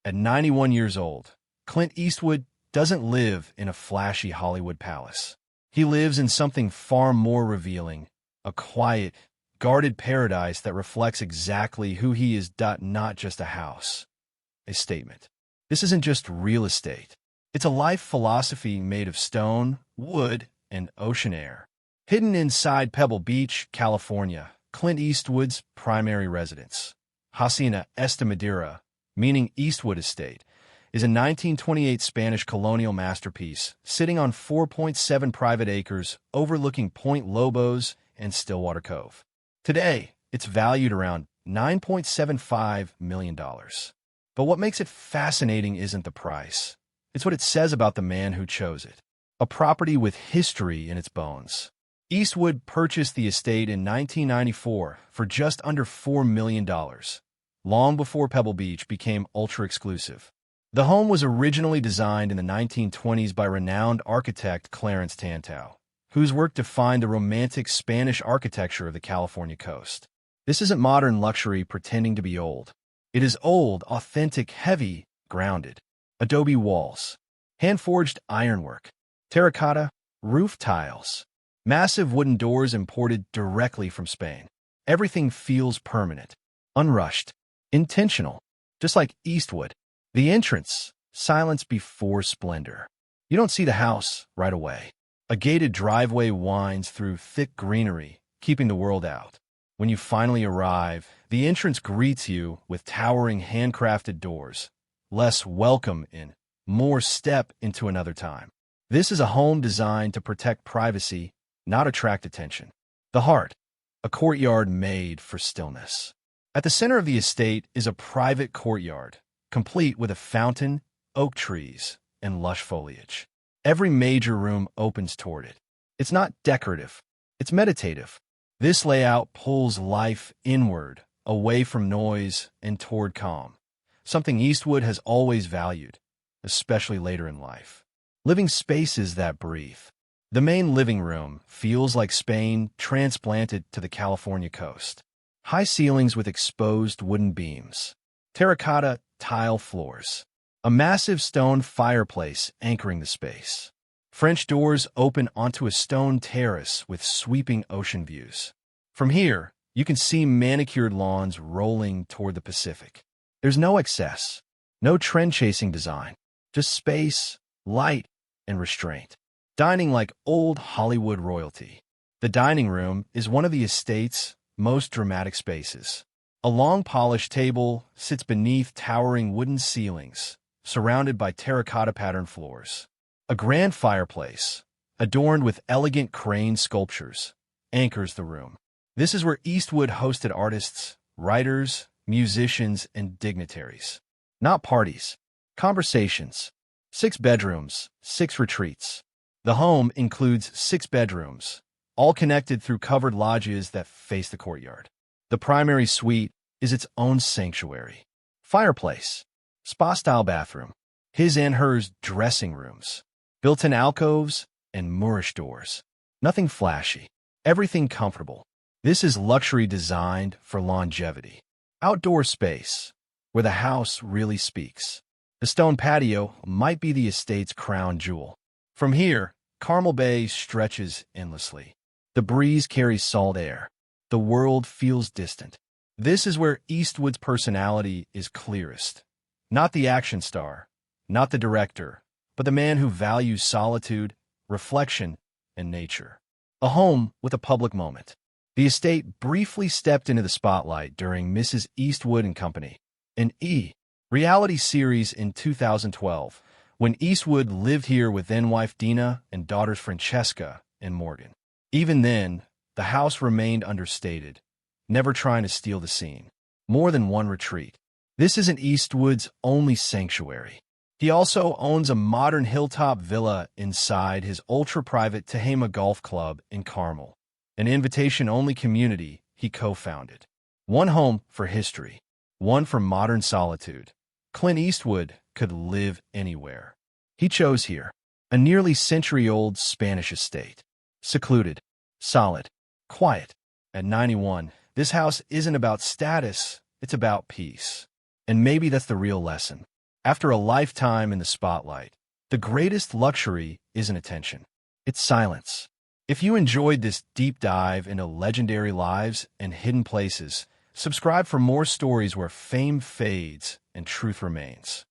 At 91 years old, Clint Eastwood doesn't live in a flashy Hollywood palace. He lives in something far more revealing, a quiet, guarded paradise that reflects exactly who he is. Not just a house, a statement. This isn't just real estate. It's a life philosophy made of stone, wood, and ocean air. Hidden inside Pebble Beach, California, Clint Eastwood's primary residence, Hacienda Esta Madera, meaning Eastwood Estate, is a 1928 Spanish colonial masterpiece sitting on 4.7 private acres overlooking Point Lobos and Stillwater Cove. Today, it's valued around $9.75 million. But what makes it fascinating isn't the price. It's what it says about the man who chose it. A property with history in its bones. Eastwood purchased the estate in 1994 for just under $4 million, long before Pebble Beach became ultra-exclusive. The home was originally designed in the 1920s by renowned architect Clarence Tantau, whose work defined the romantic Spanish architecture of the California coast. This isn't modern luxury pretending to be old. It is old, authentic, heavy, grounded. Adobe walls, hand-forged ironwork, terracotta, roof tiles, massive wooden doors imported directly from Spain. Everything feels permanent, unrushed, intentional, just like Eastwood. The entrance, silence before splendor. You don't see the house right away. A gated driveway winds through thick greenery, keeping the world out. When you finally arrive, the entrance greets you with towering handcrafted doors. Less welcome in, more step into another time. This is a home designed to protect privacy, not attract attention. The heart, a courtyard made for stillness. At the center of the estate is a private courtyard, complete with a fountain, oak trees, and lush foliage. Every major room opens toward it. It's not decorative, it's meditative. This layout pulls life inward, away from noise and toward calm, something Eastwood has always valued, especially later in life. Living spaces that breathe. The main living room feels like Spain transplanted to the California coast. High ceilings with exposed wooden beams. Terracotta tile floors. A massive stone fireplace anchoring the space. French doors open onto a stone terrace with sweeping ocean views. From here, you can see manicured lawns rolling toward the Pacific. There's no excess, no trend-chasing design, just space, light, and restraint. Dining like old Hollywood royalty. The dining room is one of the estate's most dramatic spaces. A long polished table sits beneath towering wooden ceilings, surrounded by terracotta-patterned floors. A grand fireplace, adorned with elegant crane sculptures, anchors the room. This is where Eastwood hosted artists, writers, musicians, and dignitaries. Not parties, conversations. 6 bedrooms, 6 retreats. The home includes 6 bedrooms, all connected through covered lodges that face the courtyard. The primary suite is its own sanctuary. Fireplace, spa-style bathroom, his and hers dressing rooms, built-in alcoves, and Moorish doors. Nothing flashy, everything comfortable. This is luxury designed for longevity. Outdoor space, where the house really speaks. The stone patio might be the estate's crown jewel. From here, Carmel Bay stretches endlessly. The breeze carries salt air. The world feels distant. This is where Eastwood's personality is clearest. Not the action star, not the director, but the man who values solitude, reflection, and nature. A home with a public moment. The estate briefly stepped into the spotlight during Mrs. Eastwood and Company, an reality series in 2012, when Eastwood lived here with then-wife Dina and daughters Francesca and Morgan. Even then, the house remained understated, never trying to steal the scene. More than one retreat. This isn't Eastwood's only sanctuary. He also owns a modern hilltop villa inside his ultra-private Tehama Golf Club in Carmel, an invitation-only community he co-founded. One home for history, one for modern solitude. Clint Eastwood could live anywhere. He chose here, a nearly century-old Spanish estate. Secluded, solid, quiet. At 91, this house isn't about status, it's about peace. And maybe that's the real lesson. After a lifetime in the spotlight, the greatest luxury isn't attention. It's silence. If you enjoyed this deep dive into legendary lives and hidden places, subscribe for more stories where fame fades and truth remains.